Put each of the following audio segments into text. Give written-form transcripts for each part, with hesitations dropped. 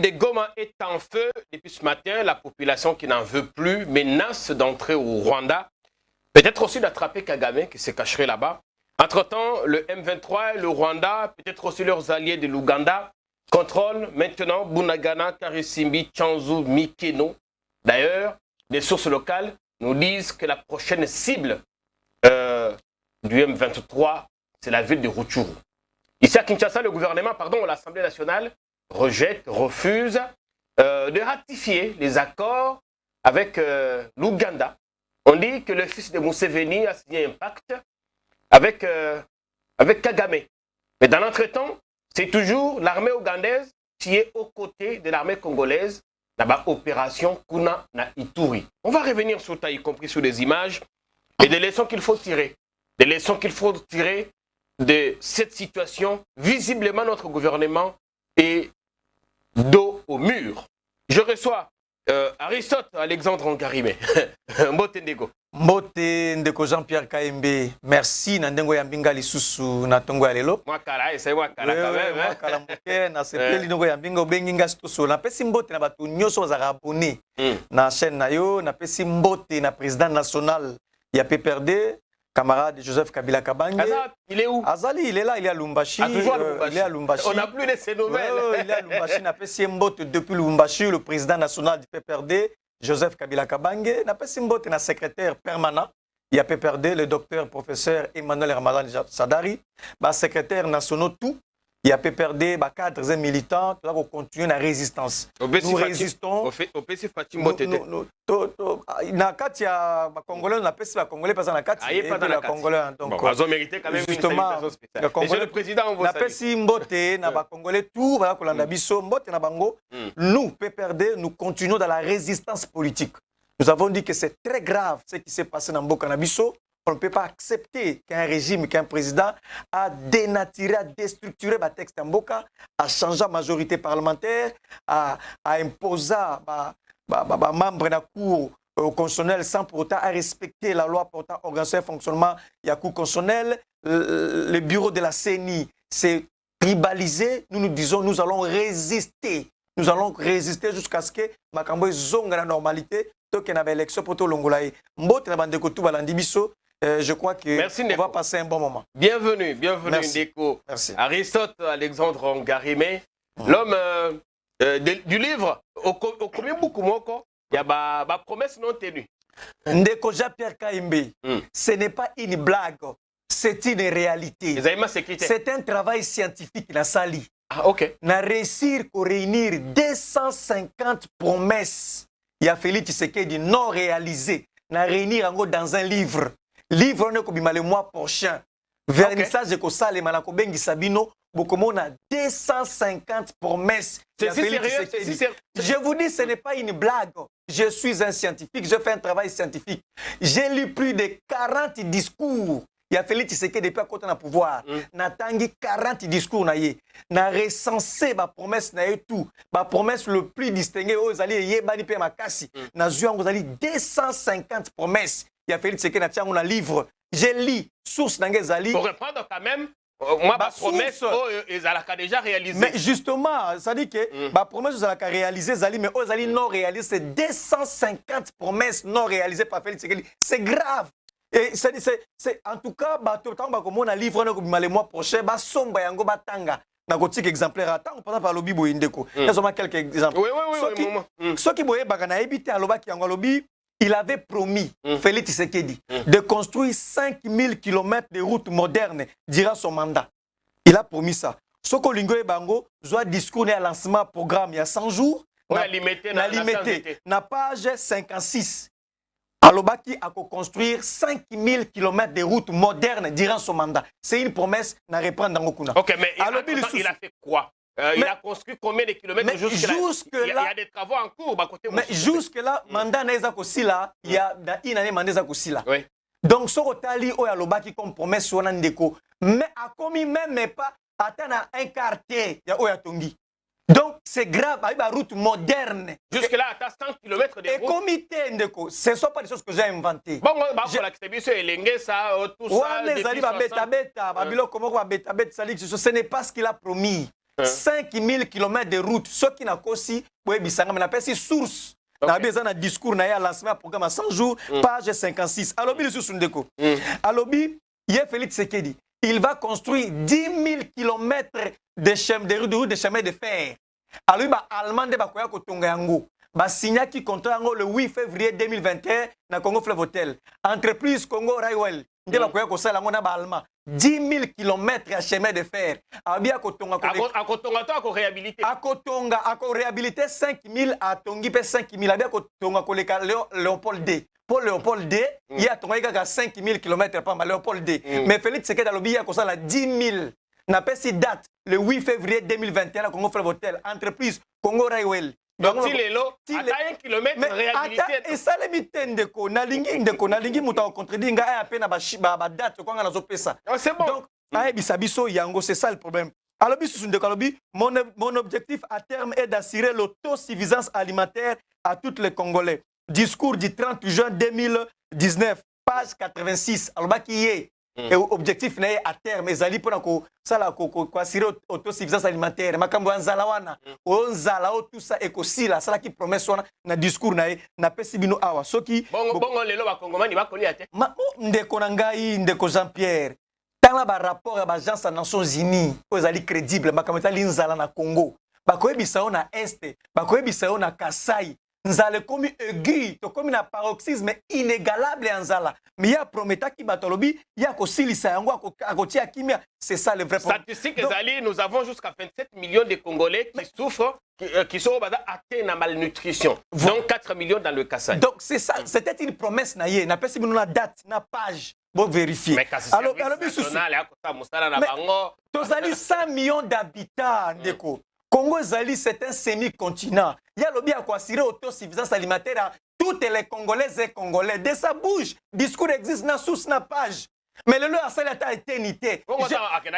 de Goma est en feu depuis ce matin. La population qui n'en veut plus menace d'entrer au Rwanda. Peut-être aussi d'attraper Kagame qui se cacherait là-bas. Entre-temps, le M23 et le Rwanda, peut-être aussi leurs alliés de l'Ouganda, contrôlent maintenant Bunagana, Karisimbi, Tchanzu, Mikeno. D'ailleurs, des sources locales nous disent que la prochaine cible du M23, c'est la ville de Rutshuru. Ici à Kinshasa, le gouvernement, l'Assemblée nationale refuse de ratifier les accords avec l'Ouganda. On dit que le fils de Museveni a signé un pacte avec Kagame. Mais dans l'entretemps, c'est toujours l'armée ougandaise qui est aux côtés de l'armée congolaise dans l'opération Kuna na Ituri. On va revenir sur ça, y compris sur les images, et des leçons qu'il faut tirer. Des leçons qu'il faut tirer de cette situation. Visiblement, notre gouvernement est dos au mur. Je reçois Aristote Alexandre Ngarimé. Mbote Ndeko. Mbote Ndeko Jean-Pierre Kaembe. Merci Nandengo Yambinga Lisusu na tongo ya lelo. Mwakala, ese mwakala quand même. Mwakala mboke na sepeli Ndeko Yambinga obenginga stuso. Na pesi mbote na batu nyoso bazaka abonné na chaîne na yo. Na pesi mbote na président national ya PPRD. Camarade Joseph Kabila Kabange. Il est où? Azali, il est là, il est à Lumbashi. Toujours à Lumbashi. Il est à Lumbashi. On n'a plus de ces nouvelles. Il est à Lumbashi. N'a pas si mbote depuis Lumbashi, le président national du PPRD, Joseph Kabila Kabange. N'a pas si mbote na secrétaire permanent. Il y a PPRD, le docteur professeur Emmanuel Ramadan Sadari. Ba secrétaire national tout. Il y a PPRD, ba cadres et militants. Tout là, on continue la résistance. Nous résistons. Au PC Fatim Motete. Na kati ya Congolais, na pesi ba Congolais pas na kati ya Congolais. Donc ils ont mérité quand même justement, une salutation spéciale. Monsieur le président, on vous salue. Na pesi mbote na ba Congolais tout ba kolanda biso mbote na bango. Nous PPRD, nous continuons dans la résistance politique. Nous avons dit que c'est très grave ce qui s'est passé dans Mboka na biso. On ne peut pas accepter qu'un régime, qu'un président a dénaturé, a déstructuré le texte en Mboka, a changé la majorité parlementaire, a imposé membre de la Cour constitutionnelle sans pour autant respecter la loi portant organisation et fonctionnement de la Cour constitutionnelle. Le bureau de la CENI s'est tribalisé. Nous nous disons, nous allons résister. Nous allons résister jusqu'à ce que Makambo zonga la normalité. Tant qu'il y a une élection pour tout l'Ongolaï. Mbote na bande kotou balandibiso. Je crois qu'on va passer un bon moment. Bienvenue Merci. Ndeko. Merci. Aristote Alexandre Ngarimé, l'homme du livre, au combien beaucoup moko, il y a ma promesse non tenue. Ndeko Jean-Pierre Kaimbe, ce n'est pas une blague, c'est une réalité. C'est un travail scientifique dans Sali. Ah, ok. Na réussir à réunir 250 promesses. Il y a Félix Tshisekedi non réalisées. Na réunir en dans un livre. Livre le mois prochain. Vernissage de Kosale Malako Bengi Sabino. On a 250 promesses. C'est sérieux. Je vous dis, ce n'est pas une blague. Je suis un scientifique, je fais un travail scientifique. J'ai lu plus de 40 discours. Il y a Félix Tshisekedi depuis à côté du pouvoir. Na tangi 40 discours na ye. Na recensé ma promesse na ye tout. Ma promesse le plus distinguée aux alliés yebani pe makasi. Na zuan vous allez 250 promesses. Il y a Félix Tshisekedi na tiens on a livre. J'ai lu source dans les alliés. Pour reprendre quand même. Moi, ma promesse, ils ont déjà réalisé. Mais justement, ça dit que ma promesse, ils ont réalisé, mais aux alliés non réalisés, c'est 250 promesses non réalisées par Félix Tshisekedi. C'est grave. Et c'est en tout cas, comme on a livré le mois prochain, somba yango batanga. Na gotik exemplaire attends par exemple lobi boyindeko. Il y a quelques exemples. Oui. Ce qui boye bagana ebité à loba qui en lobi, il avait promis Félix Tshisekedi de construire 5000 km de routes modernes durant son mandat. Il a promis ça. Ce que Lingo et Bango doit discours à lancement programme il y a 100 jours. Na page 56. Alobaki a construire 5000 km de routes modernes durant son mandat. C'est une promesse à reprendre dans Okuna. Ok, mais il a fait quoi? Il a construit combien de kilomètres jusque-là? Il y a des travaux en cours. Mais jusque-là, mandat n'est pas il y a une année mandat n'est pas. Donc, ce que tu as Alobaki comme promesse sur Nandeko, mais a commis même pas atteindre un quartier de Oyatongi. Donc, c'est grave, avec la route moderne. Jusque-là, à 100 km de route. Et comité, Ndeko, ce ne sont pas des choses que j'ai inventées. Bon, pour l'acceptation, ça, tout ça. Ce n'est pas ce qu'il a promis. 5000 km de route. Ce qui n'a qu'aussi, on appelle ça source. On a besoin d'un discours, à lancement du programme à 100 jours, page 56. Alors, il Alors, Félix Tshisekedi, il va construire 10 000 km de route de chemin de fer. Alors, il va allemand de Bakoya Kotongango. Ba signa qui contrat le 8 février 2021 na Congo Fleuve Hotel. Entreprise Congo Railway. Nde bakoya ko sala ngona ba allemand. 10 000 km à chemin de fer. Abia kotonga ko akotonga to ako réhabiliter. Akotonga ako réhabiliter 5 000 à tongi pe 5 000 abia kotonga ko leka Léopold D. Pour Léopold D, il y a tonga ga 5 000 km par Léopold D. Mais Félix Tshisekedi alobi ya ko sala 10 000. Na pesi date le 8 février 2021 na Congo Fleuve Hotel. Entreprise Congo Railway. Donc, si les lots, à 1 km réhabilité. Et ça, les mitens de ko, nalingi muta contredit, nga a peine ba date, quoi, nga pesa. C'est bon. Donc, bisabiso yango, c'est ça le problème. Alors, mon objectif à terme est d'assurer l'autosuffisance alimentaire à tous les Congolais. Discours du 30 juin 2019, page 86. Alors, qui est et objectif n'est à terme ezali pona ko sala ko assurer autosuffisance alimentaire makambo nzala wana onzala o tout ça ekosila sala ki promesse wana na discours na pesi bino awa soki bongo lelo ba kongomani ba kolia te ndeko na ngai ndeko Jean Pierre tala ba rapport ya ba agence des Nations Unies ezali crédible makambo tali nzala na Congo bakoyebisa yo na este bakoyebisa yo na Kasai nzala komi aigu to komi na paroxysme inégalable en nzala mais ya prometa ki batolobi ya ko silisa yango akotia kimia c'est ça le vrai problème. Statistique ezali nous avons jusqu'à 27 millions de Congolais qui souffrent qui sont atteints de malnutrition. Donc 4 millions dans le Kassai. Donc c'est ça, c'était une promesse na ye na pesi bino na date na page pour vérifier. Alors tozali 100 millions d'habitants ndeko. Congo Zali, c'est un semi-continent. Il y a lobby à quoi assurer autosuffisance alimentaire à toutes les Congolaises et Congolais. De sa bouche, discours existe dans sous na page. Mais le a salé à éternité.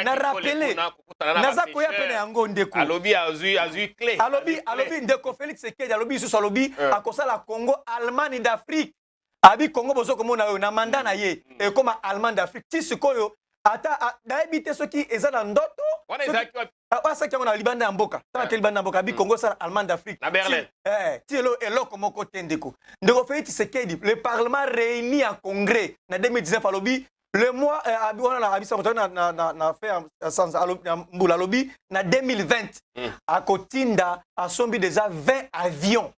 Na rappelé. Naza koya pene yango ndeko. Alobi azu clé. Alobi ndeko Félix Tshisekedi alobi sous alobi à kosa la Congo Allemagne d'Afrique. Abi Congo bozo komo na mandat na ye et comme Allemagne d'Afrique. Ti sikoyo ata daibite soki eza na ndoto. Ça qui est en Liban d'Amboka. Ça qui est Liban d'Amboka. Bi Congo ça Allemand d'Afrique. La Berlin. Tielo et là comment côté ndeko. Ndeko Félix Tshisekedi le Parlement réuni en congrès en 2019 à lobby le mois abi on a abisa na fait sans mbula lobby na 2020 à Kotinda a sombi déjà 20 avions.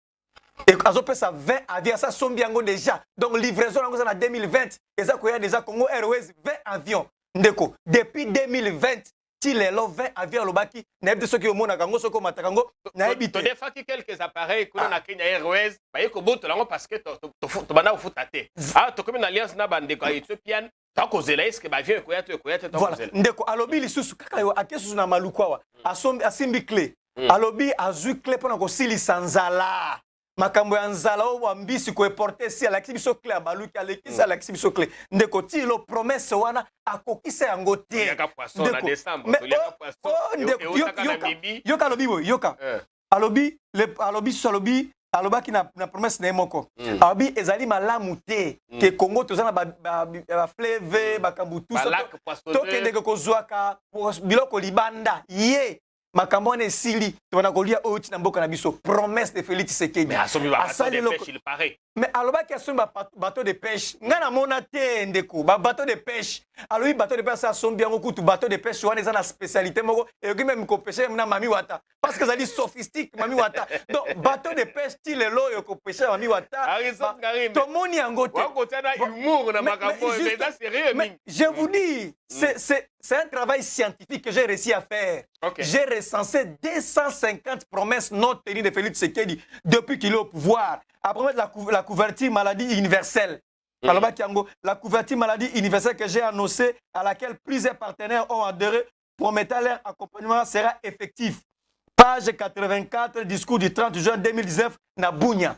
Et azope ça 20 avions ça sombi yango déjà. Donc livraison yango ça en 2020 et ça koya déjà Congo Airways 20 avions. Ndeko depuis 2020 si les 20 avions lobaki na ebde soki omona kango soko matakango na ebite to defaki quelques appareils kuna na Kenya Airways ba yeko boto lango parce que to bana ufutate to comme une alliance na bandeko Ethiopian ta kozela eske ba vient koya to voilà ndeko alobi lisusu kaka yo akesusu na malukwa asimbi clé alobi azu clé pona ko sili sanzala makambo ya nzala o wambisi ko porter si ala kibiso clé abaluki alekisa ala kibiso clé ndeko ti lo promesse wana akokisa yango te yaka poisson na décembre to yaka poisson yoka lobi boy yoka alobi alobaki na promesse na moko alobi ezali malamu te ke Congo tozana ba fleuve bakambu tout ça to kendeke kozwaka biloko libanda ye makambo ne sili tona kolia oti na mboka na biso promesse de Félix Tshisekedi mais asombi ba bateau de pêche il paraît mais alobaki asombi bateau de pêche ngana mona te ndeko ba bateau de pêche alobi bateau de pêche asombi yango kutu bateau de pêche wana eza na spécialité moko et qui même ko pêcher na mami wata parce que ça dit sophistique mami wata donc bateau de pêche ti lelo yo ko pêcher mami wata to moni yango te wako tena humour na makambo mais ça sérieux mais je vous dis c'est un travail scientifique que j'ai réussi à faire. Okay. J'ai recensé 250 promesses non tenues de Félix Tshisekedi depuis qu'il est au pouvoir. Après la couverture maladie universelle. Alors, la couverture maladie universelle que j'ai annoncée, à laquelle plusieurs partenaires ont adhéré, promettant leur accompagnement sera effectif. Page 84, discours du 30 juin 2019, Nabounia.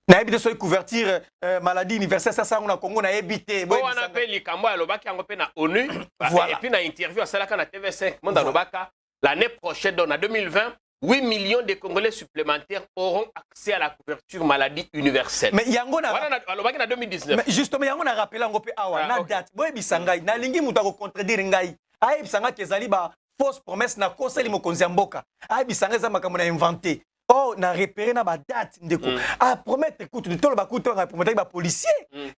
Na ebite so couverture maladie universelle ça on a Congo na ebite bon on appelle les kambo ya lobaki yango pe na ONU et puis na interview à salaka na TV5 monde lobaka l'année prochaine donc en 2020 8 millions de Congolais supplémentaires auront accès à la couverture maladie universelle. Mais yango na lobaki na 2019 mais justement yango na rappelé yango pe awa na date boy bisangai na lingi muta ko contredire ngai ay bisanga kezali ba fausse promesse na koseli mokonzi ya mboka ayebisanga eza makambo na inventé. Oh, na repéré na ba date ndeko. A promettre écoute de tolo ba kuto na promettre ba policier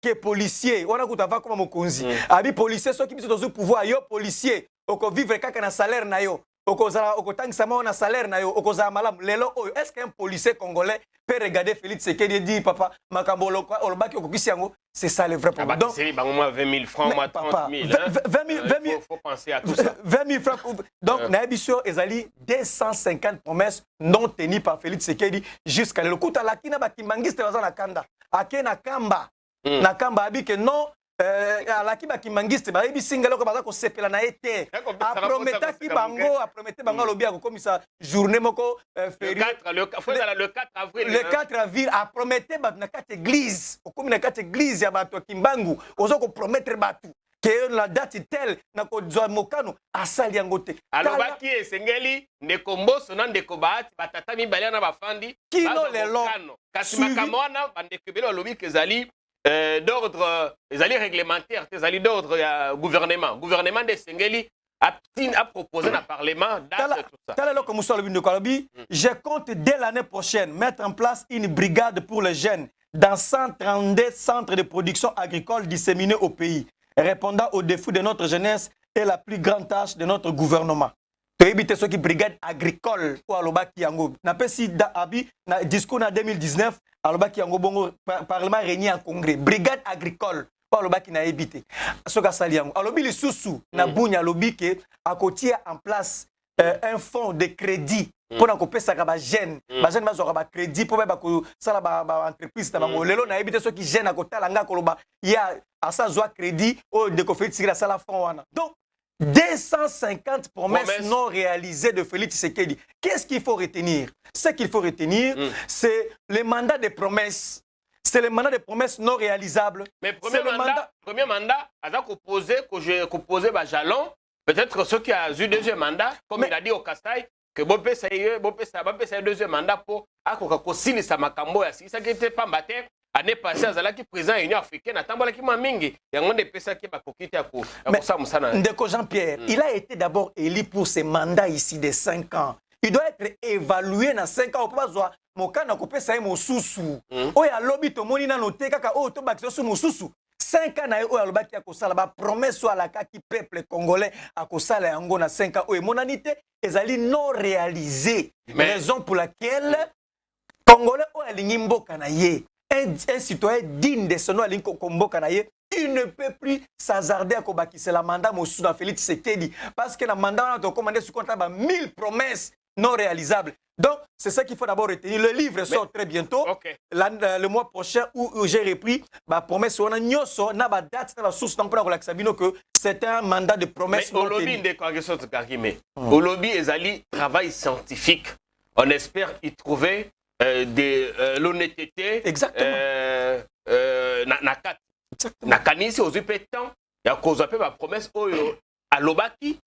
que policier on a kuta va comme mokonzi. Abi policier so ki biso dozu pouvoir yo policier oko vivre kaka na salaire na yo. Oko zala oko tangisa ma na salaire na yo oko za malamu lelo oyo. Est-ce qu'un policier congolais peut regarder Félix Tshisekedi et dire papa makambo olobaki okokisi yango? C'est ça le vrai problème. Donc c'est moi 20 000 francs, moi 30 000. 20 000 faut penser à tout ça. 20 000 francs. Donc na ebiso ezali 250 promesses non tenues par Félix Tshisekedi jusqu'à le coup la kina ba kimbangiste baza na kanda. Ake na kamba. Na kamba abi que non la kiba kimbangiste ba ebi singelo ko baza ko sepela na été. A prometaki bango lobi akokomisa journée moko férié. Le 4 avril. Le 4 avril a prometté ba na 4 église. Okomi na 4 église ya bato kimbangu. Ozo ko promettre batu. Que la date telle na ko zwa mokano asali yango te. Alobaki esengeli ndeko mboso na ndeko bahati batata mibale na bafandi. Kino lelo. Kasi makambo wana bandeko belo lobi kezali d'ordre réglementaire, d'ordre gouvernement. Gouvernement de Sengeli a proposé dans le Parlement tout ça. Je compte dès l'année prochaine mettre en place une brigade pour les jeunes dans 132 centres de production agricole disséminés au pays, répondant aux défis de notre jeunesse et la plus grande tâche de notre gouvernement. Tu éviter ce qui brigade agricole pour Alobaki Yango. Na pesi da abi na discours en 2019 Alobaki Yango bongo parlement réuni en congrès. Brigade agricole pour Alobaki na éviter. Soka sali yango. Alobi li susu na bunya alobi ke akotia en place un fonds de crédit pour na kopesa ka ba jeune. Ba jeune bazo ka ba crédit pour ba ko sala ba entreprise ta bango. Lelo na éviter ce qui jeune akotala nga koloba ya asa zo crédit o de ko fait tirer sala fonds wana. Donc 250 promesses non réalisées de Félix Tshisekedi. Qu'est-ce qu'il faut retenir? Ce qu'il faut retenir, c'est le mandat de promesses. C'est le mandat de promesses non réalisables. Mais premier mandat, il a composé jalon. Peut-être ceux qui ont eu deuxième mandat, comme il a dit au Kastaï, que Bopé ça deuxième mandat pour Akokosili Samakambo, si ça qui était pas battu. Année passée, Azalaki président de l'Union africaine, Atambalaki Mamingi, il y a un des personnes qui a coquité à Ndeko Jean-Pierre, il a été d'abord élu pour ce mandat ici de 5 ans. Il doit être évalué dans 5 ans. Mon cas n'a coupé ça mon sous-sous. Oh, il y a lobby, tout le monde a noté que oh, tout le sous mon sous-sous. 5 ans, il y a une promesse à la qui peuple congolais à Kosala Yango na 5 ans. Oh, mon anité, ils non réalisé. Raison pour laquelle Congolais ont aligné Mboka na ye. Un citoyen digne de son nom, il ne peut plus s'hasarder à Kobaki. C'est la mandat Moussou dans Félix Tshisekedi. Parce que le mandat, on a commandé sous compte 1000 promesses non réalisables. Donc, c'est ça qu'il faut d'abord retenir. Le livre sort très bientôt. Le mois prochain, où j'ai repris ma promesse. On a une date, la source d'emploi que c'est un mandat de promesses non réalisées. Au lobby, ils travail scientifique. On espère y trouver de l'honnêteté na kanisi ozupe temps ya kozape ba promesse oyo alobaki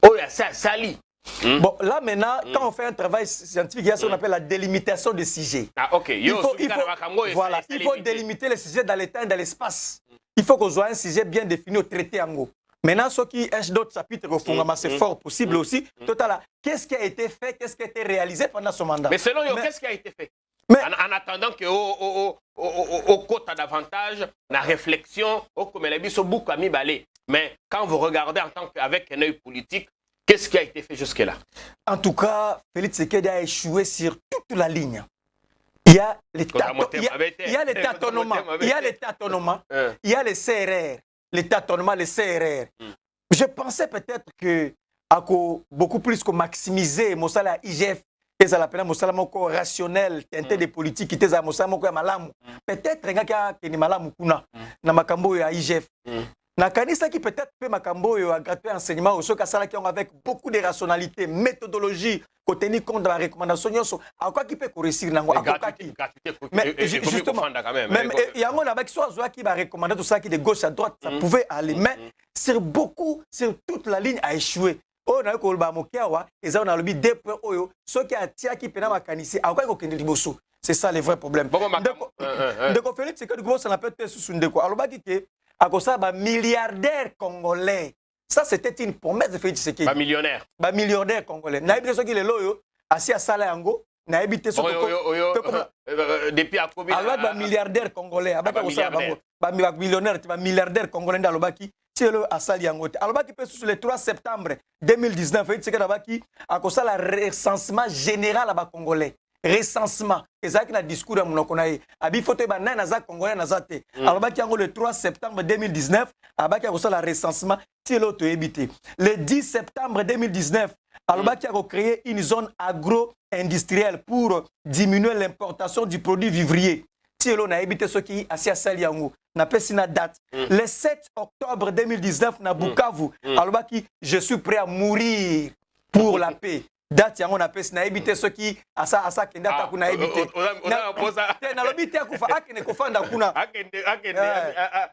oyo sali. Bon, là maintenant, quand on fait un travail scientifique, il y a ce qu'on appelle la délimitation des sujets. Il faut délimiter les sujets dans le temps et dans l'espace. Il faut qu'on soit un sujet bien défini au traité en gros. Maintenant, ce qui est d'autres chapitres au fond, c'est fort possible aussi. Total, qu'est-ce qui a été fait, qu'est-ce qui a été réalisé pendant ce mandat? Mais selon vous, qu'est-ce qui a été fait? En attendant que au quota davantage, la réflexion, comme elle a dit, ce bouc a mis balai. Mais quand vous regardez en tant qu'avec un œil politique, qu'est-ce qui a été fait jusque-là? En tout cas, Félix Tshisekedi a échoué sur toute la ligne. Il y a les tâtonnements, il y a les tâtonnements, il y a les CRR, les tâtonnements, les CRR. Je pensais peut-être que beaucoup plus que maximiser Moussala IGF, ils appellent Moussala moko rationnel, teinté de politique, qui était à Moussala moko malamu. Peut-être que ni malamu kuna na makambo ya IGF. Na kanisa qui peut-être peut makambo yo gratuit enseignement au sokasala qui ont avec beaucoup de rationalité, méthodologie, ko tenir compte de la recommandation yoso, à quoi qui peut réussir nango akokaki. Mais justement, même il y a un avec soit qui va recommander tout ça qui de gauche à droite, ça pouvait aller, mais sur toute la ligne a échoué. On a ko ba mokiawa, et on a le deux points oyo, ceux qui a tia qui pena makanisi, à quoi ko kende liboso. C'est ça le vrai problème. Donc Félix c'est que du gros ça n'a pas été sous ndeko. Alors ba ki à cause ça, milliardaires congolais, Ça, c'était une promesse de Félix Tshisekedi. Ba millionnaire. Ba millionnaire congolais. Na ebité soki le loyo, assis à sala yango, na ebité soki depuis à combien? Alors ba milliardaire congolais, abaka ko sala bango. Ba millionnaire, ba milliardaire congolais ndalobaki, tielo asali yango te. Alobaki pe sur le 3 septembre 2019, Félix Tshisekedi abaki akosala recensement général à ba congolais. Recensement ezaki na discours ya monoko na ye abi photo ba nani naza congolais naza te alobaki yango le 3 septembre 2019 abaki akosala recensement tielo to ebité le 10 septembre 2019 alobaki a créé une zone agro-industrielle pour diminuer l'importation du produit vivrier tielo na ebité soki asi asali yango na pesi na date le 7 octobre 2019 na Bukavu alobaki je suis prêt à mourir pour la paix. Date yango na pesi na ebité soki asa kenda ta kuna ebité na posa na lobité akufa akene kofanda kuna akende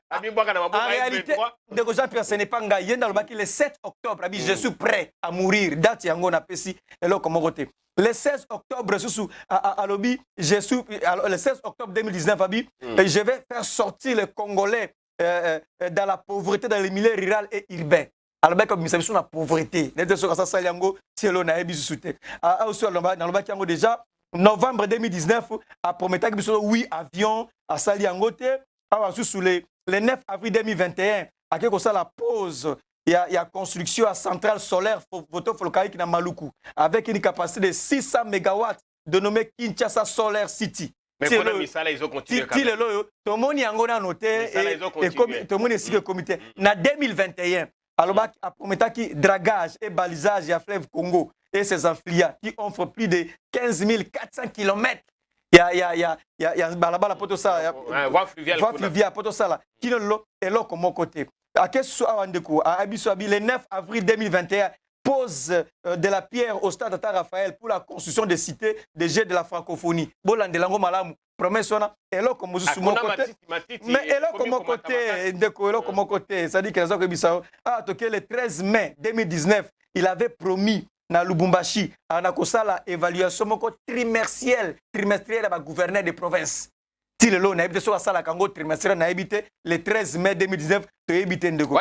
abi bwaka na maboka ya 23 ndeko Jean-Pierre ce n'est pas ngai yenda lobaki le 7 octobre abi je suis prêt à mourir date yango na pesi eloko moko te le 16 octobre susu alobi je suis le 16 octobre 2019 abi je vais faire sortir les Congolais dans la pauvreté dans les milieux rural et urbain. Alors comme ça la pauvreté les deux sur ça saliango tielo na ebi soute aussi na lobaki yango déjà novembre 2019 a prometaki biso 8 avions à saliango te awa sous le 9 avril 2021 a quelque ça la pause il y a construction à centrale solaire photovoltaïque na Maluku avec une capacité de 600 MW dénommée Kinshasa Solar City. Mais pendant misala ils ont continué quand même. Tout le monde yango na noté et tout le monde est sur le comité na 2021. Alors, a prometaki dragage et balisage à fleuve Congo et ses affluents qui offrent plus de 15 400 km. Il y a balabala poto ça. Voie fluviale poto ça là. Qui est là comme côté. À qu'est-ce à Abisso le 9 avril 2021 pose de la pierre au stade Tata Raphaël pour la construction des cités des jeux de la francophonie. Bolandelango malamu. Promesse on a elo comme sous mon côté mais elo comme côté ndeko elo comme côté ça dit que les autres bisao le 13 mai 2019 il avait promis na Lubumbashi ana kosala évaluation moko trimestrielle à gouverneur de province ti lelo na ebité so asala kango trimestriel na ebité le 13 mai 2019 to ebité ndeko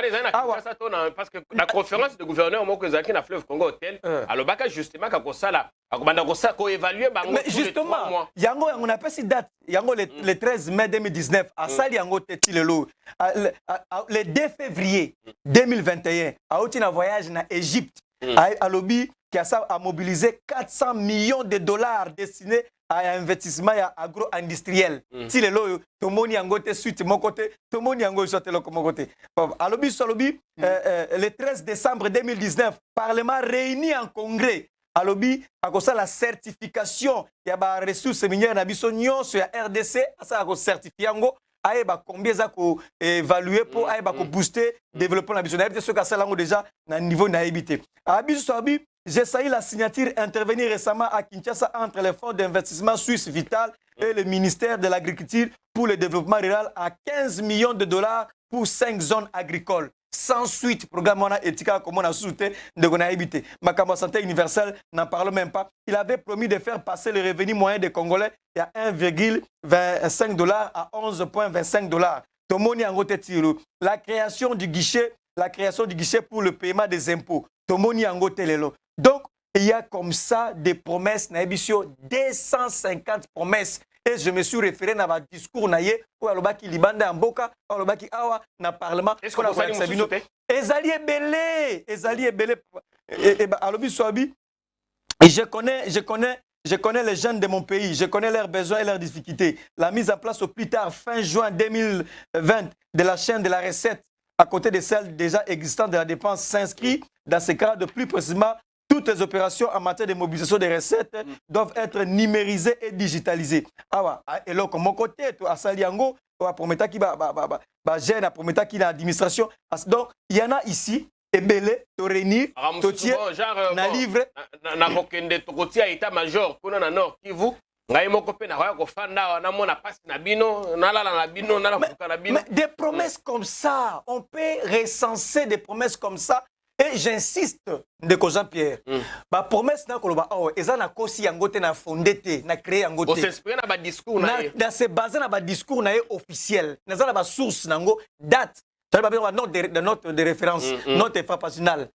parce que la conférence de gouverneur moko ezaki na fleuve Congo hôtel alobaka justement ka kosala akobanda kosala ko évaluer bango mais justement yango on appelle si date yango le 13 mai 2019 asali yango te ti lelo le 2 février 2021 a outi na voyage na Égypte alobi qui a mobilisé 400 millions de dollars destinés à un investissement agro-industriel. Si le loyo, tout le monde y a un suite mon côté, tout le monde y a un côté. Le 13 décembre 2019, Parlement réuni en congrès. Alobi, à cause de la certification, il y a des ressources minières na biso sur la RDC, ça a certifié ngo. Aïba combien ça ko évaluer pour aïba ko booster développement la biso. N'aïba ce que ça là déjà na niveau na habité. Abiso abi j'ai salué la signature intervenue récemment à Kinshasa entre les fonds d'investissement suisse Vital et le ministère de l'Agriculture pour le développement rural à 15 millions de dollars pour 5 zones agricoles. Sans suite, programme on a éthique comme on a soutenu de qu'on a habité. Makamba Santé Universelle n'en parle même pas. Il avait promis de faire passer le revenu moyen des Congolais à 1,25 $ à 11,25 $. Tomoni Angote Tiro. La création du guichet pour le paiement des impôts. Tomoni Angote Lelo. Donc, il y a comme ça des promesses, 250 promesses. Et je me suis référé à votre discours, où alobaki libanda mboka, alobaki awa na parlement. Est-ce qu'on a fait une Ezali ebele. Et alobi soabi. Et je connais les jeunes de mon pays, je connais leurs besoins et leurs difficultés. La mise en place au plus tard fin juin 2020 de la chaîne de la recette à côté de celles déjà existantes de la dépense s'inscrit dans ce cadre plus précisément. Toutes les opérations en matière de mobilisation des recettes doivent être numérisées et digitalisées. Et là, comme mon côté, à Saliango, à Prometaki, gêne à Prometaki, l'administration. Donc, il y en a ici, et belé, Toréni, Totier, na livre. Na Mokende, Tokotia, état-major, pour na Nord Kivu. Des promesses comme ça, on peut recenser des promesses comme ça. Et j'insiste, Ndeko Jean-Pierre, ma promesse na koloba eza na kosi yango te na fondé na créer yango te. On s'inspire na ba discours na se baser na ba discours na officiel. Na za na ba source nango date Ça veut dire note de référence, note infrapationnelle.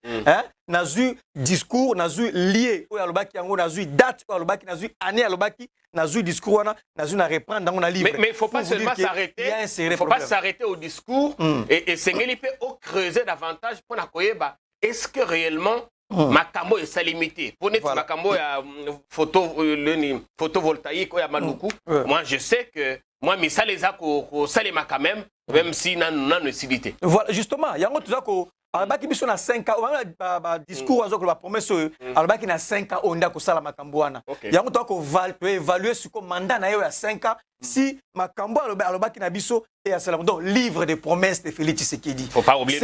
N'a eu discours, n'a eu lié au alobaki yango, n'a eu date au alobaki, n'a eu année alobaki, n'a eu discours, n'a eu na reprendre dans un livre. Mais il faut pas seulement s'arrêter. Il faut pas s'arrêter au discours et c'est peut creuser davantage pour na koyeba. Est-ce que réellement Makambo est limité? Pour notre Makambo photovoltaïque ou Manuku, moi je sais que moi mais ça les a ko salema quand même si non utilité. Voilà justement, yango tout ça ko alobaki biso na 5 ans, ba discours azo ko ba promesse alobaki na 5 ans onda ko sala Makambo wana. Yango to ko évaluer sur comme mandat na yo ya 5 ans si Makambo alobaki na biso et à cela donc livre de promesses de Félix Tshisekedi. Faut pas oublier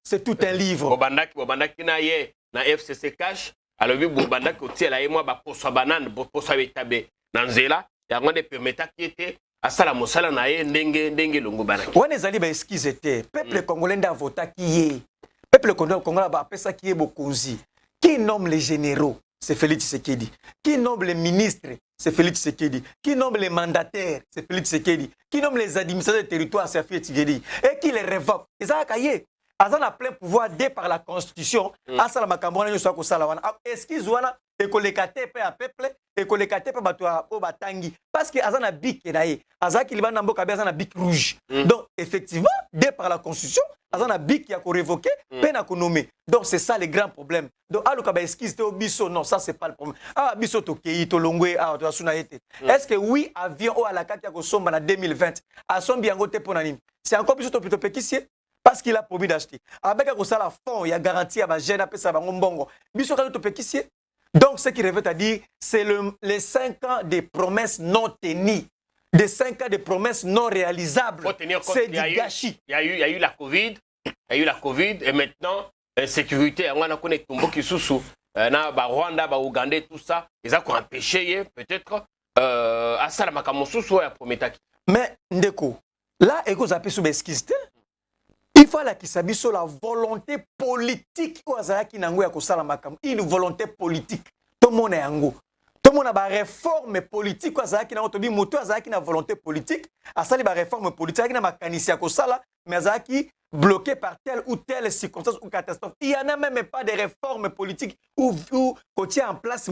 c'est tout un livre. Bobandaki na ye na FCC cash alobi bobandaki otiela ye moi ba poso banane poso betabe na nzela yango de permettre qui était asala mosala na ye ndenge longo banaki. Wana ezali ba excuse te. Peuple congolais nda vota qui est. Peuple congolais ba pesa qui est bokonzi. Qui nomme les généraux? C'est Félix Tshisekedi. Qui nomme les ministres? C'est Félix Tshisekedi. Qui nomme les mandataires? C'est Félix Tshisekedi. Qui nomme les administrateurs de territoire? C'est Félix Tshisekedi. Et qui les révoque? Ezala kaye. Azan a plein pouvoir dès par la constitution. Asala makambo na nyoso ko sala wana. Excuse wana et kolekate pe a peuple et kolekate pe bato o batangi parce que azan a bic na ye. Azaki libana mboka be azan a bic rouge. Donc effectivement, dès par la constitution, azan a bic ya ko révoquer pe na ko nommer. Donc c'est ça le grand problème. Donc aluka ba excuse te obiso non, ça c'est pas le problème. Ah biso to kei to longwe to asuna yete. Est-ce que oui avion o alakaki ya ko somba na 2020 a sombi yango te pona nini? C'est encore biso to plutôt pekisie. Parce qu'il a promis d'acheter. Avec un salaire fond, il y a garanti à ma gêne, à ça, bongo. Donc, ce qui revient à dire, c'est les 5 ans de promesses non tenues, des 5 ans de promesses non réalisables. C'est du gâchis. Il y a eu la Covid, et maintenant, l'insécurité, on a connu Tumbo Kisusu, Rwanda, Ouganda, tout ça, ils ont empêché peut-être à ça, la Makamosusu, à Prometaki. Mais, Ndeko, là, et que vous appelez sous l'esquiste, il faut que la volonté politique une volonté politique. Tout le monde est en go. Tout le monde a une réforme politique. Une volonté politique. À ça, il y a une réforme politique. Il y a mais bloqué par telle ou telle circonstance ou catastrophe. Il n'y en a même pas de réforme politique où on tient en place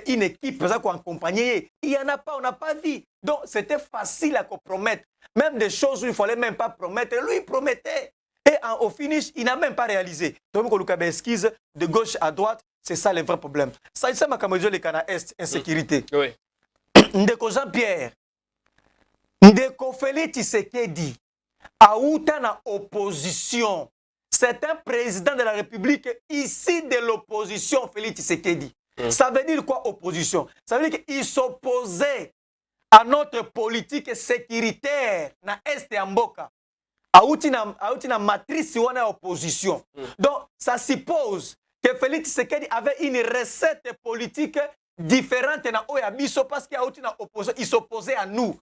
une équipe pour accompagner. Il n'y en a pas, on n'a pas vu. Donc, c'était facile à compromettre. Même des choses où il ne fallait même pas promettre. Lui, il promettait. Et au finish, il n'a même pas réalisé. Donc, on a esquisse de gauche à droite. C'est ça le vrai problème. Ça, c'est ma caméra de Cana Est, insécurité. Oui. Ndeko Jean-Pierre, Ndeko Félix Tshisekedi, Aouta na opposition. C'est un président de la République ici de l'opposition, Félix Tshisekedi. Ça veut dire quoi, opposition? Ça veut dire qu'il s'opposait à notre politique sécuritaire na Est et Mboka. Aouti na matrice wana opposition. Donc, ça suppose que Félix Tshisekedi avait une recette politique différente na Oyabiso parce qu'il il s'opposait à nous.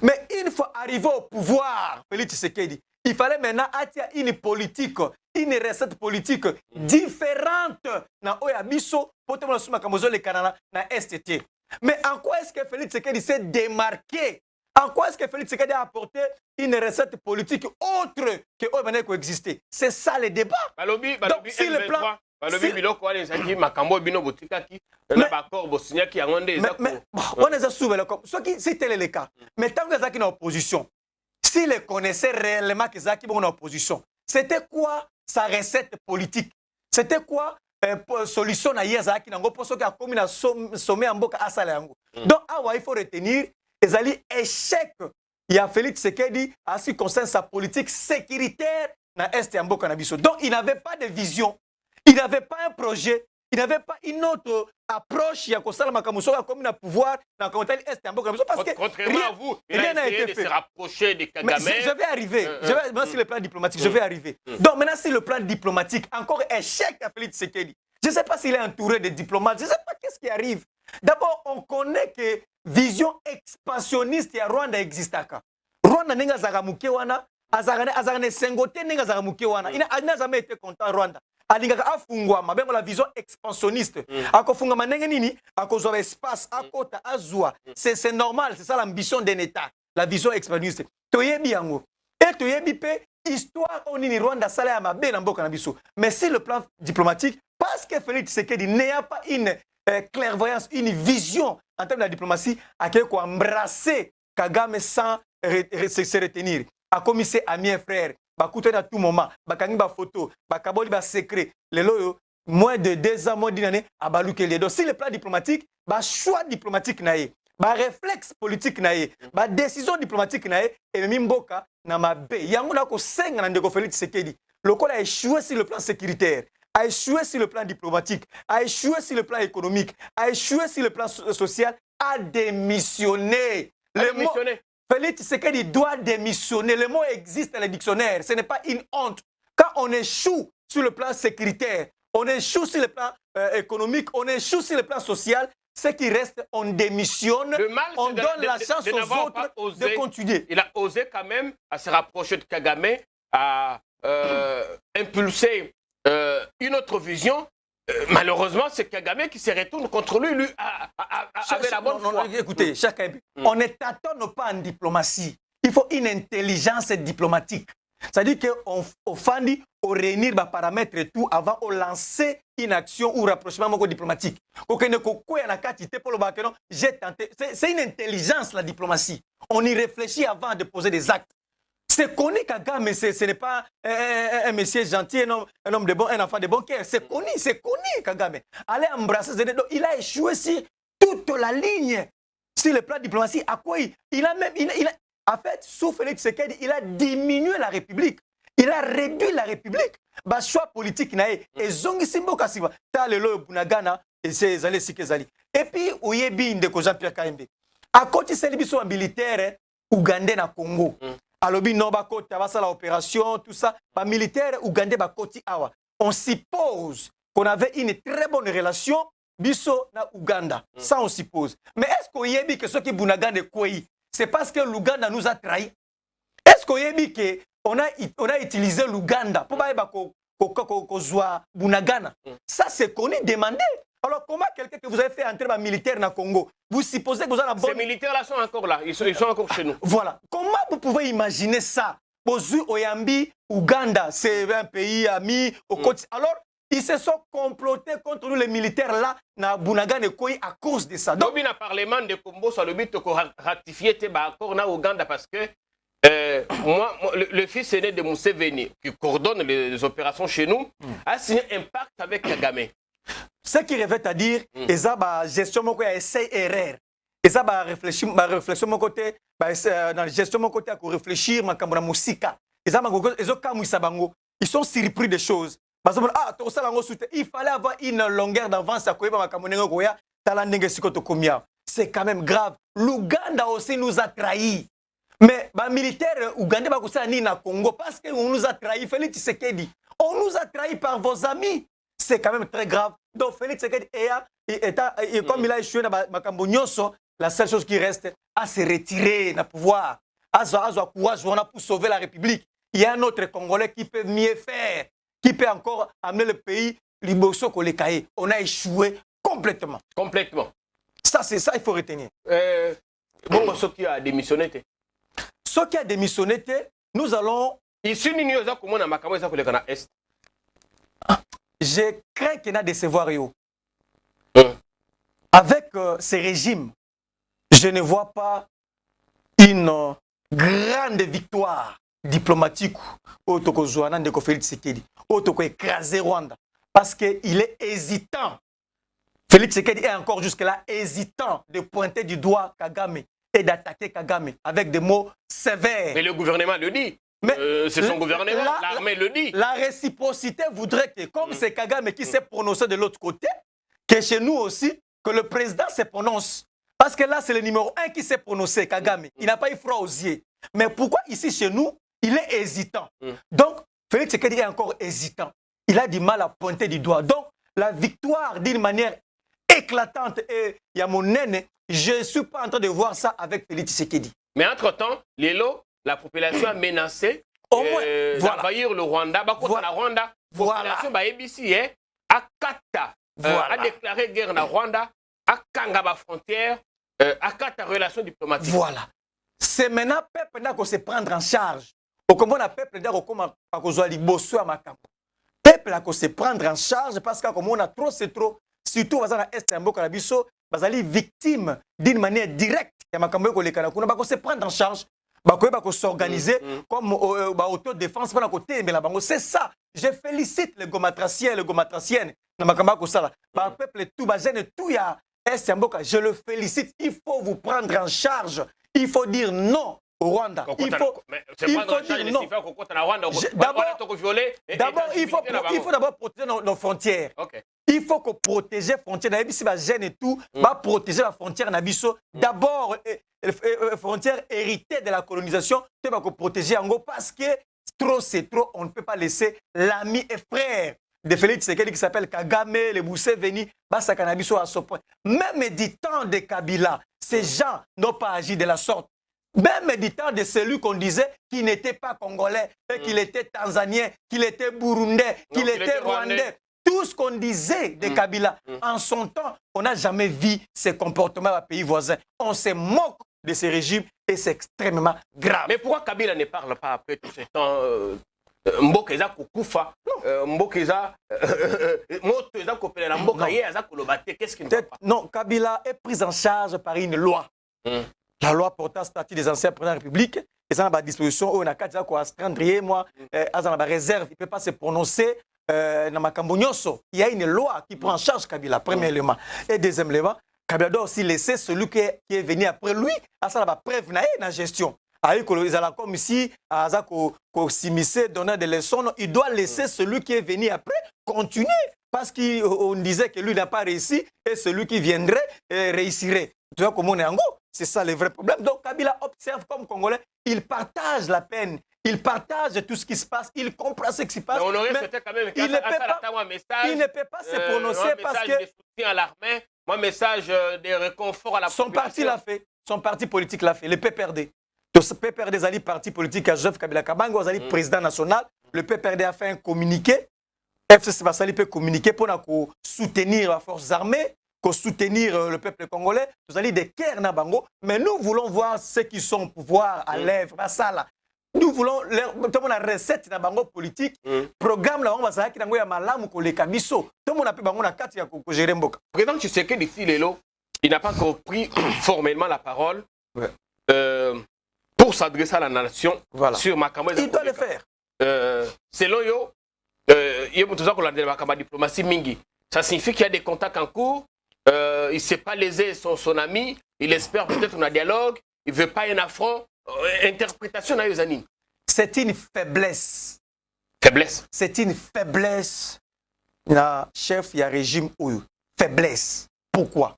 Mais une fois arrivé au pouvoir, Félix Tshisekedi, il fallait maintenant avoir une politique, une recette politique différente na Oyabiso pour te montrer que le Canada na STT. Mais en quoi est-ce que Félix Tshisekedi s'est démarqué? En quoi est-ce que Félix Tshisekedi a apporté une recette politique autre que Oyabiso coexister? C'est ça le débat. Donc, si le plan... Mais si tel est le cas, mais tant que Zaki est en opposition, s'il connaissait réellement que Zaki est en opposition, c'était quoi sa recette politique? C'était quoi solution à Zaki pour ceux qui ont commis un sommet en Boka Asalango? Donc, il faut retenir les échecs. Il y a Félix Tshisekedi à ce qui concerne sa politique sécuritaire dans l'Est et en Boka Nabiso. Donc, il n'avait pas de vision. Il n'avait pas un projet, il n'avait pas une autre approche. Il y a comme un pouvoir dans le contexte est un peu parce que contrairement à vous, rien n'a été fait. De se rapprocher de Kagame. Mais je vais arriver. Maintenant, sur le plan diplomatique, je vais arriver. Donc maintenant, sur le plan diplomatique, encore échec à Félix Tshisekedi. Je ne sais pas s'il est entouré de diplomates. Je ne sais pas qu'est-ce qui arrive. D'abord, on connaît que vision expansionniste à Rwanda existe. Rwanda n'est pas wana, azarane sengote n'est pas wana. Il n'a jamais été content Rwanda. Alingaka afungwama bengo la vision expansionniste akofungama ndenge nini akozwa espace akota azwa c'est normal, c'est ça l'ambition d'un état, la vision expansionniste toyebi yango Et tu y histoire on est Rwanda salé à ma belle en boka nabiso. Mais si le plan diplomatique, parce que Félix Tshisekedi n'a pas une clairvoyance, une vision en termes de la diplomatie, à quel quoi embrasser Kagame sans se retenir. A commissaire ami et frère, ba couter à tout moment, ba kangi ba photo, ba kaboli ba secret. Les loyo moins de 2 ans, moins d'une année, à baluke les dos. Si le plan diplomatique, ba choix diplomatique naïe, ba réflexe politique naïe, ba décision diplomatique naïe, et mimboka na ma be. Yango na ko senga na ndeko Félix Tshisekedi. Le col a échoué sur le plan sécuritaire, a échoué sur le plan diplomatique, a échoué sur le plan économique, a échoué sur le plan social, a démissionné. Félix Tshisekedi doit démissionner. Le mot existe dans le dictionnaire. Ce n'est pas une honte. Quand on échoue sur le plan sécuritaire, on échoue sur le plan économique, on échoue sur le plan social, ce qui reste, on démissionne, on donne la chance aux autres de continuer. Il a osé quand même à se rapprocher de Kagame, à impulser une autre vision. Malheureusement, c'est Kagame qui se retourne contre lui. Lui avait la bonne foi. Écoutez, chacun, on ne tâtonne pas en diplomatie. Il faut une intelligence diplomatique. C'est-à-dire qu'on fait réunir les paramètres et tout avant de lancer une action ou un rapprochement diplomatique. C'est une intelligence, la diplomatie. On y réfléchit avant de poser des actes. C'est connu Kagame, mais ce n'est pas un monsieur gentil, un homme de bon, un enfant de bon cœur. C'est connu Kagame. Allez embrasser Zenedo. Il a échoué sur toute la ligne. Sur le plan diplomatique, à quoi il a même. En fait, sous Félix Tshisekedi, il a diminué la République. Il a réduit la République. Bah, choix politique, et Zongi Simbo Kasiba, Talelo Bunagana, et c'est Zalé Sikezali. Et puis, Ouyebi Ndeko Jean-Pierre Kaimbe. À côté de ces militaires, Ougandais na Congo. Alobi no bakoti abasala opération tout ça ba militaire ougandais bakoti awa on suppose qu'on avait une très bonne relation biso na Ouganda ça on suppose mais est-ce qu'on yebi que ce qui Bunagana koi c'est parce que l'Ouganda nous a trahi est-ce qu'on yebi que on a utilisé l'Ouganda pour ba ko zwa Bunagana ça c'est connu demandé. Alors, comment quelqu'un que vous avez fait entrer dans le militaire dans le Congo, vous supposez que vous avez la bonne... Ces militaires-là sont encore là, ils sont encore chez nous. Voilà. Comment vous pouvez imaginer ça? Bozu, Oyambi, Ouganda, c'est un pays ami. Alors, ils se sont complotés contre nous, les militaires-là, dans Bunagana et Koi, à cause de ça. Donc, dans le Parlement de Congo, ça le but de ratifier l'accord dans Ouganda parce que moi, le fils aîné de Museveni, qui coordonne les opérations chez nous, a signé un pacte avec Kagame. Ce qui revient à dire, ils ont la gestion de essai-erreur. Ils ont la réflexion de côté, dans la gestion de côté, à réfléchir, ils sont surpris des choses. Il fallait avoir une longueur d'avance à c'est quand même grave. L'Ouganda aussi nous a trahis. Mais les militaires ougandais na Congo parce qu'on nous a trahis. Félix Tshisekedi, on nous a trahis par vos amis. C'est quand même très grave. Donc Félix Tshisekedi comme il a échoué dans Makambo Nyonso, la seule chose qui reste, à se retirer dans le pouvoir, à courage pour sauver la République. Il y a un autre Congolais qui peut mieux faire, qui peut encore amener le pays Liboso Kolekaye. On a échoué complètement. Complètement. Ça, c'est ça, il faut retenir. Bon, ce qui a démissionné. Ce qui a démissionné, nous allons... Ici, nous avons comment on a Makambo Est. Je crains qu'il y ait décevoir. Avec ces régimes, je ne vois pas une grande victoire diplomatique au Tokozouana de Félix Tshisekedi, au Toko écraser Rwanda, parce qu'il est hésitant. Félix Tshisekedi est encore jusque-là hésitant de pointer du doigt Kagame et d'attaquer Kagame avec des mots sévères. Mais le gouvernement le dit. C'est son gouvernement, l'armée le dit. La réciprocité voudrait que, comme c'est Kagame qui s'est prononcé de l'autre côté, que chez nous aussi, que le président se prononce. Parce que là, c'est le numéro 1 qui s'est prononcé, Kagame. Il n'a pas eu froid aux yeux. Mais pourquoi ici, chez nous, il est hésitant? Donc, Félix Tshisekedi est encore hésitant. Il a du mal à pointer du doigt. Donc, la victoire, d'une manière éclatante, et il y a mon nene, je ne suis pas en train de voir ça avec Félix Tshisekedi. Mais entre-temps, la population a menacé d'envahir le Rwanda. La Rwanda, la population a Kata, a déclaré guerre au Rwanda, a Kangaba frontière, a Kata relation diplomatique. Voilà. C'est maintenant peuple qu'on se prendre en charge. Au Comona peuple d'ailleurs au Koma à cause de liboso à makambo. Peuple a se prendre en charge parce qu'à comme on a trop c'est trop. Surtout dans l'est de Mboka Biso, bazali victime d'une manière directe. Ya makambo ko le kana kuna ba ko se prendre en charge. Ba ko s'organiser comme autodéfense pendant côté mais la bango c'est ça. Je félicite les gomatraciens et les gomatraciennes. Na makambo ko sala. Ba peuple tout ba jeune tout ya est Mboka, je le félicite. Il faut vous prendre en charge. Il faut dire non au Rwanda. Il faut dire non. D'abord, il faut d'abord protéger nos frontières. Okay. Il faut que protéger les frontières. Si les jeunes et tout, va protéger la frontière Nabiso. D'abord, frontière héritée de la colonisation, tu vas protéger Ango parce que trop c'est trop. On ne peut pas laisser l'ami et frère de Félix Tshisekedi qui s'appelle Kagame, les Museveni, Bassa Canabiso à ce point. Même du temps de Kabila, ces gens n'ont pas agi de la sorte. Même du temps de celui qu'on disait qu'il n'était pas congolais, qu'il était tanzanien, qu'il était burundais, qu'il était rwandais. Tout ce qu'on disait de Kabila, en son temps, on n'a jamais vu ces comportements à pays voisins. On se moque de ces régimes et c'est extrêmement grave. Mais pourquoi Kabila ne parle pas après tout ce temps Mbokeza Kukufa, Mbokeza Moteza Kopela Mboka Yeza Kolobate, qu'est-ce qui ne va pas? Non, Kabila est pris en charge par une loi. La loi portant statut des anciens présidents de la République, et ça, à disposition, on a quatre ans à strandrier, moi, à la réserve, il ne peut pas se prononcer dans ma Cambonioso. Il y a une loi qui prend en charge Kabila, premier élément. Et deuxième élément, Kabila doit aussi laisser celui qui est venu après lui, à ça, la preuve, la gestion. Comme ici, à Simisé, donner des leçons, il doit laisser celui qui est venu après continuer. Parce qu'on disait que lui n'a pas réussi et celui qui viendrait réussirait. Tu vois comment on est en gros? C'est ça le vrai problème. Donc Kabila observe comme Congolais, il partage la peine, il partage tout ce qui se passe, il comprend ce qui se passe. Mais on aurait souhaité quand même il ne peut pas se prononcer parce que... de soutien à l'armée, un message de réconfort à la population. Son parti l'a fait, son parti politique l'a fait, le PPRD. Le PPRD est parti politique à Joseph Kabila Kabango, est président national. Le PPRD a fait un communiqué. FCC Bassali peut communiquer pour soutenir les forces armées, pour soutenir le peuple congolais. Vous allez des guerres na bango, mais nous voulons voir ceux qui sont au pouvoir à l'œuvre. Nous voulons la recette na bango politique, programme là on va savoir qui nango ya malamu ko le kabiso. Tout le monde a pu bango na kati ya ko gérer mboka. Président Tshisekedi ici Lelo, il n'a pas encore pris formellement la parole. Pour s'adresser à la nation sur Makambo. Il doit le faire. Selon yo, diplomatie mingi. Ça signifie qu'il y a des contacts en cours. Il ne sait pas léser son ami. Il espère peut-être un dialogue. Il ne veut pas un affront. Interprétation à Yozani. C'est une faiblesse. Faiblesse. C'est une faiblesse. Il y a chef, il y a régime ou faiblesse. Pourquoi?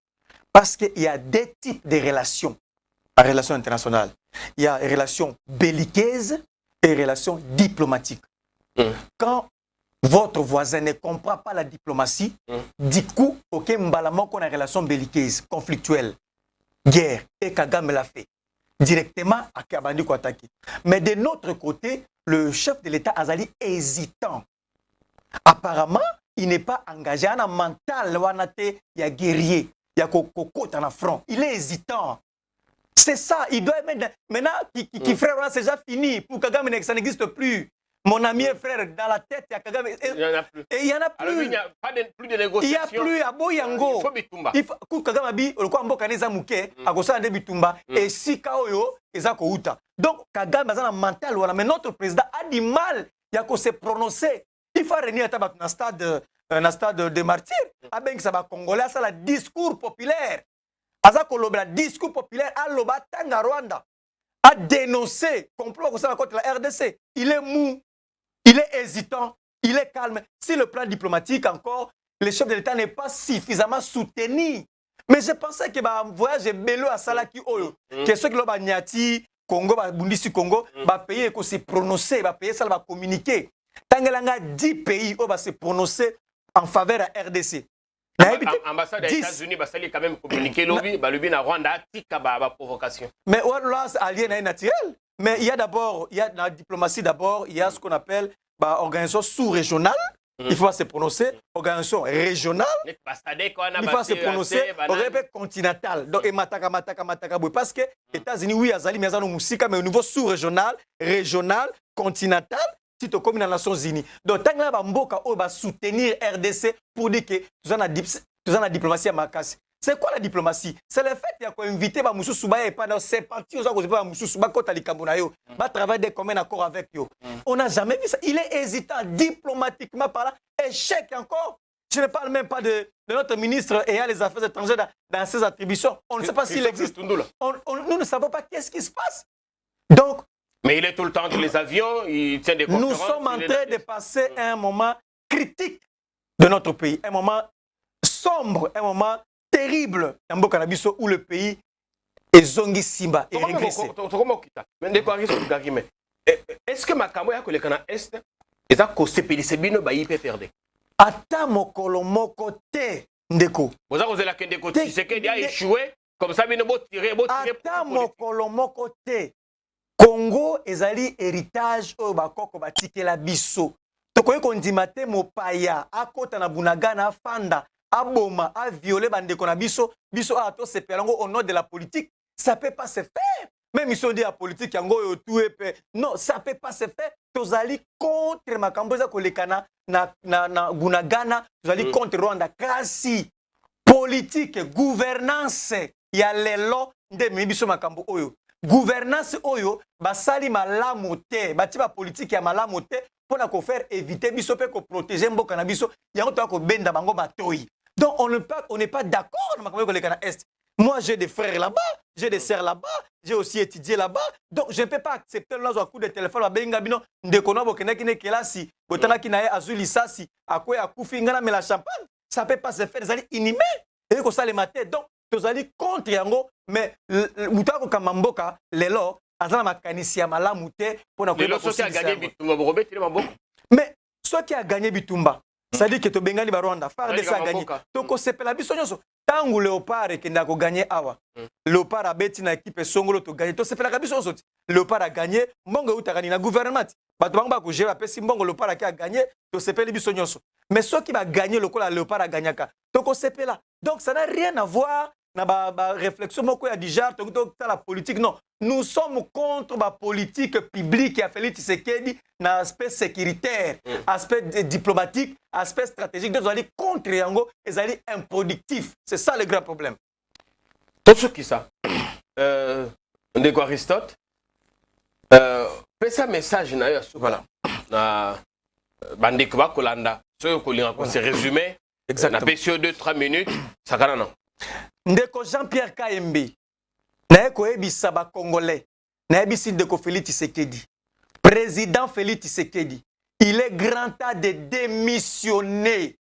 Parce qu'il y a deux types de relations en relation internationale. Il y a les relations belliqueuses et les relations diplomatiques. Quand votre voisin ne comprend pas la diplomatie, du coup, aucun mbalamon qu'on a une relation belliqueuse, conflictuelle, guerre, et Kagame l'a fait directement à Kabandi Kouataki. Mais de notre côté, le chef de l'État Azali hésitant. Apparemment, il n'est pas engagé. Il y a un mental, il y a guerrier, il y a coco dans le front. Il est hésitant. C'est ça, il doit mettre. Maintenant, qui frère, c'est déjà fini. Pour Kagame, ça n'existe plus. Mon ami et frère, dans la tête, il y a Kagame. Il n'y en a plus. Et il n'y en a plus. Alors, il n'y a pas plus de négociations. Il n'y a plus à Boyango. Il faut Bitumba. Quand Kagame a dit, le quoi Mbokaneza Mouké, à Gosa de Bitumba, et si Kaoyo, Ezako Outa. Donc, Kagame a un mental, mais notre président a du mal à se prononcer. Il faut revenir à un stade de martyr. Avec ça va Congolais, ça le discours populaire. Le discours populaire à l'Obatanga Rwanda a dénoncé complot contre la RDC. Il est mou, il est hésitant, il est calme. Si le plan diplomatique encore, le chef de l'État n'est pas suffisamment soutenu. Mais je pensais que le voyage bello à Salaki Oyo, que ceux qui l'ont Niati, Congo, Bundisi Congo, va payer et se prononcer, va payer ça, va communiquer. Tangelanga 10 pays va se prononcer en faveur de la RDC. L'ambassade des États-Unis va quand même communiquer lobby na Rwanda tika ba provocation. Mais là c'est alien naturel. Mais il y a d'abord, il y a dans la diplomatie d'abord, il y a ce qu'on appelle organisation sous-régionale il ne faut pas se prononcer. Organisation régionale, il faut pas se prononcer. Organisation continentale. Donc, mataka, parce que les États-Unis, oui, azali, mais au niveau sous-régional, régional, continental, si tu comme dans les Nations Unies. Donc, tant que tu vas soutenir RDC pour dire que tu as la diplomatie à Makassi. C'est quoi la diplomatie? C'est le fait qu'on invite Moussou Souba et pas c'est parti aux autres Moussou Souba quand Ali Kambunayo va travailler des communs accords avec eux. On n'a jamais vu ça. Il est hésitant diplomatiquement par là. Échec encore. Je ne parle même pas de notre ministre ayant les affaires étrangères dans ses attributions. On ne sait pas s'il existe. Nous ne savons pas qu'est-ce qui se passe. Donc, mais il est tout le temps dans les avions, il tient des conférences. Nous sommes en train de passer un moment critique de notre pays, un moment sombre, un moment terrible où le pays est zongi simba et régressé. Est-ce que Makambo ya kolekana est eza ko sepelise bino ba yipe perdre? Ata mokolo moko te ndeko. Boza kozela kende ko Tshisekedi a échoué comme ça bino bo tirer. Ata mokolo moko te. Congo ezali héritage oyo bakoko batikela biso. Tokoyi kondima te mopaya akota na Bunagana afanda aboma a violer bandeko na biso a to sepelango au nom de la politique. Ça peut pas se faire. Même ils sont dit la politique yango yo tout epé. Non, ça peut pas se faire. Tozali contre makambo za kolekana na Bunagana, tozali contre Rwanda kasi politique gouvernance ya lelo nde mibiso makambo oyo. Gouvernance oyo basali malamu te, bati ba politique ya malamu te pour na ko faire éviter biso pe ko protéger mboka na biso yango to ko benda bango batoyi. Donc on n'est pas d'accord dans ma Est. Moi j'ai des frères là-bas, j'ai des sœurs là-bas, j'ai aussi étudié là-bas. Donc je ne peux pas accepter là un coup de téléphone ba benga bino ndeko na bokene kine kelasi, botana kina azuli sasi, akwe akufi ngana mais la champagne, ça peut pas se faire, ça inhumé. Et ko ça les maté. Donc tous allez contre yango mais mutako kamamboka lelo azana makanisi ya malamu te pour na ko gagner bitumba robet le maboko. Mais ceux qui a gagné bitumba ça dit que to bengani ba Rwanda FARDC a gagné toko sepela biso nyonso tangu Léopard kenda ko gagner awa Léopard a beti na équipe songolo to gagner to sepela biso nyonso Léopard a gagné mbongo utakani na gouvernement bato bango ba ko gérer pesi mbongo Léopard a gagné to sepela biso nyonso mais ceux qui va gagner le kola Léopard a gagné ka toko sepela donc ça n'a rien à voir na ba réflexion moko ya déjà to la politique non. Nous sommes contre la politique publique qui a fait Tshisekedi dans l'aspect sécuritaire, aspect diplomatique, aspect stratégique. Nous allons contre Yango et nous allons improductif. C'est ça le grand problème. Tout ce qui ça, Ndeko Aristote, fais un message voilà. Na Bandeko Kolanda, ce qu'on s'est résumé. Exactement. Na PCO 2-3 minutes, ça va non. Ndeko Jean-Pierre Kayembe. Naeko ebisa ba Congolais. Naebisi Ndeko Félix Tshisekedi. Président Félix Tshisekedi. Il est grand temps de démissionner.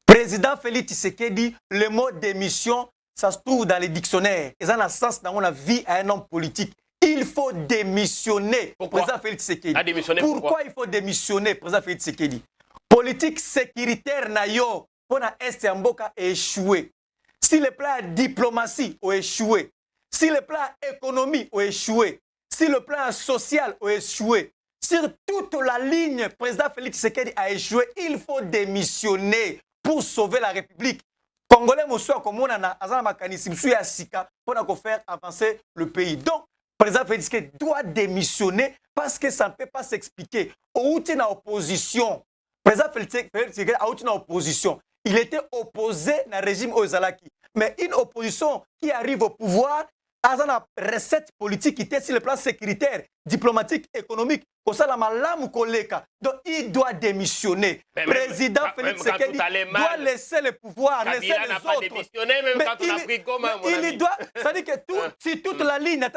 Président Félix Tshisekedi, le mot démission, ça se trouve dans les dictionnaires. Et ça a un sens dans la vie à un homme politique. Il faut démissionner. Pourquoi? Président Félix Tshisekedi. Pourquoi il faut démissionner, Président Félix Tshisekedi? Politique sécuritaire nayo pour na Est ya mboka échoué. Si le plan diplomatie a échoué, si le plan économie a échoué, si le plan social a échoué, sur toute la ligne, président Félix Tshisekedi a échoué, il faut démissionner pour sauver la République. Congolais mosuwa comme on a azana makanisi msuya sika pour faire avancer le pays. Donc, président Félix Tshisekedi doit démissionner parce que ça ne peut pas s'expliquer. Au na opposition, président Félix Tshisekedi a outi na opposition. Il était opposé au régime Ozalaki. Mais une opposition qui arrive au pouvoir, a une recette politique qui était sur le plan sécuritaire, diplomatique, économique. Donc il doit démissionner. Mais président Félix Tshisekedi doit laisser le pouvoir, laisser les autres. Il doit, c'est-à-dire que si toute la ligne,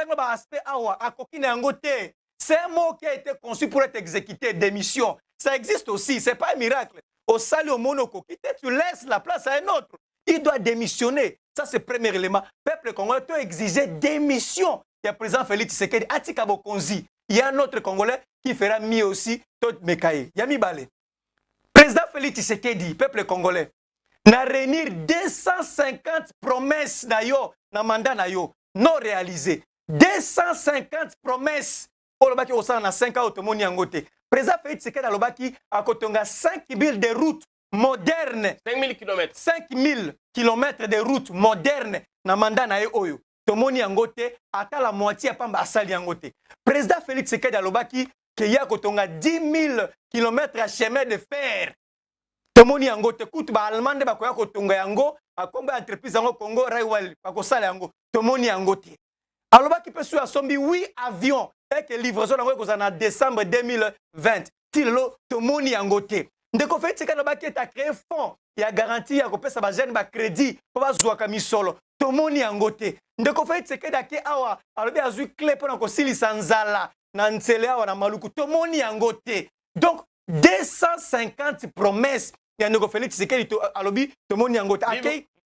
c'est un mot qui a été conçu pour être exécuté, démission. Ça existe aussi, ce n'est pas un miracle. Au salut au monoko, tu laisses la place à un autre. Il doit démissionner. Ça, c'est le premier élément. Peuple congolais doit exiger démission. Il y a le président Félix Tshisekedi, Atika Bokonzi. Il y a un autre Congolais qui fera mieux aussi, Tot Mekaye. Yami Balé. Président Félix Tshisekedi, peuple congolais, n'a réunir 250 promesses dans le mandat non réalisées. 250 promesses. Pour le bâti au sein de 5 ans, Président Félix Tshisekedi alobaki akotonga 5000 de routes modernes. 5000 km. 5000 km de routes modernes na mandat na ye oyo. Tomoni yango te, ata la moitié pamba asali yango te. Président Félix Tshisekedi alobaki ke ya kotonga 10 000 km à chemin de fer. Tomoni yango te, kutu ba Allemande bakoya kotonga yango, akomba entreprise yango Congo Railway bakosala yango. Tomoni yango te. Alobaki pesu asombi 8 avions et que livraison yango ekozala na décembre 2020. Tilo tomoni yango te. Ndeko Félix Tshisekedi alobaki eta créer fonds ya garantie ya kopesa ba jeune ba crédit po bazwaka misolo. Tomoni yango te. Ndeko Félix Tshisekedi ake awa alobi azwi clé pona kosilisa nzala na nzele awa na maluku. Tomoni yango te. Donc 250 promesses ya Ndeko Félix Tshisekedi alobi tomoni yango te.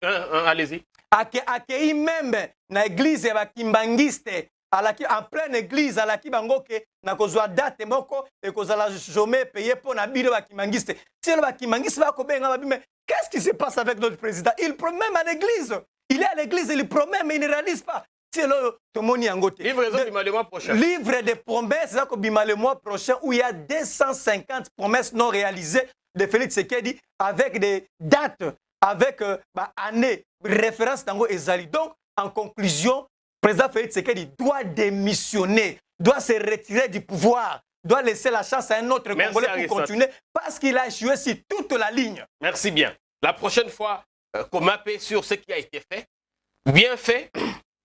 Allez-y. Akei même na église ya bakimbangiste alaki en pleine église alaki bangoke na kozwa date moko et kozala jamais payé pour na biro bakimbangiste. Si le bakimbangiste va ko benga babime, qu'est-ce qui se passe avec notre président? Il promet même à l'église. Il est à l'église, il promet mais il ne réalise pas. C'est le tomoni yangote. Livraison bima le mois prochain. Livre de promesses ça ko bima le mois prochain où il y a 250 promesses non réalisées de Félix Tshisekedi avec des dates avec année référence tango ezali. Donc en conclusion, président Félix Tshisekedi doit démissionner, doit se retirer du pouvoir, doit laisser la chance à un autre Congolais pour continuer parce qu'il a échoué sur toute la ligne. Merci bien. La prochaine fois, qu'on m'appelle sur ce qui a été fait, bien fait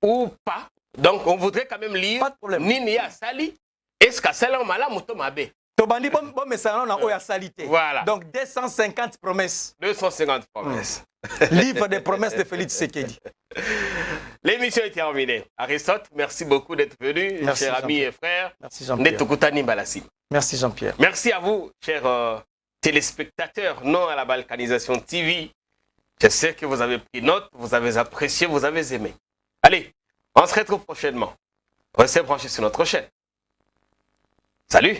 ou pas. Donc on voudrait quand même lire. Pas de problème. Nini a sali. Est-ce que c'est l'homme moto mabe? Tobandi bon message on a oya salité. Voilà. Donc 250 promesses. 250 promesses. Livre des promesses de Félix Tshisekedi. L'émission est terminée. Aristote, merci beaucoup d'être venu, cher ami et frère. Merci Jean-Pierre. Merci Jean-Pierre. Merci à vous, chers téléspectateurs, non à la balkanisation TV. Je sais que vous avez pris note, vous avez apprécié, vous avez aimé. Allez, on se retrouve prochainement. Restez branchés sur notre chaîne. Salut!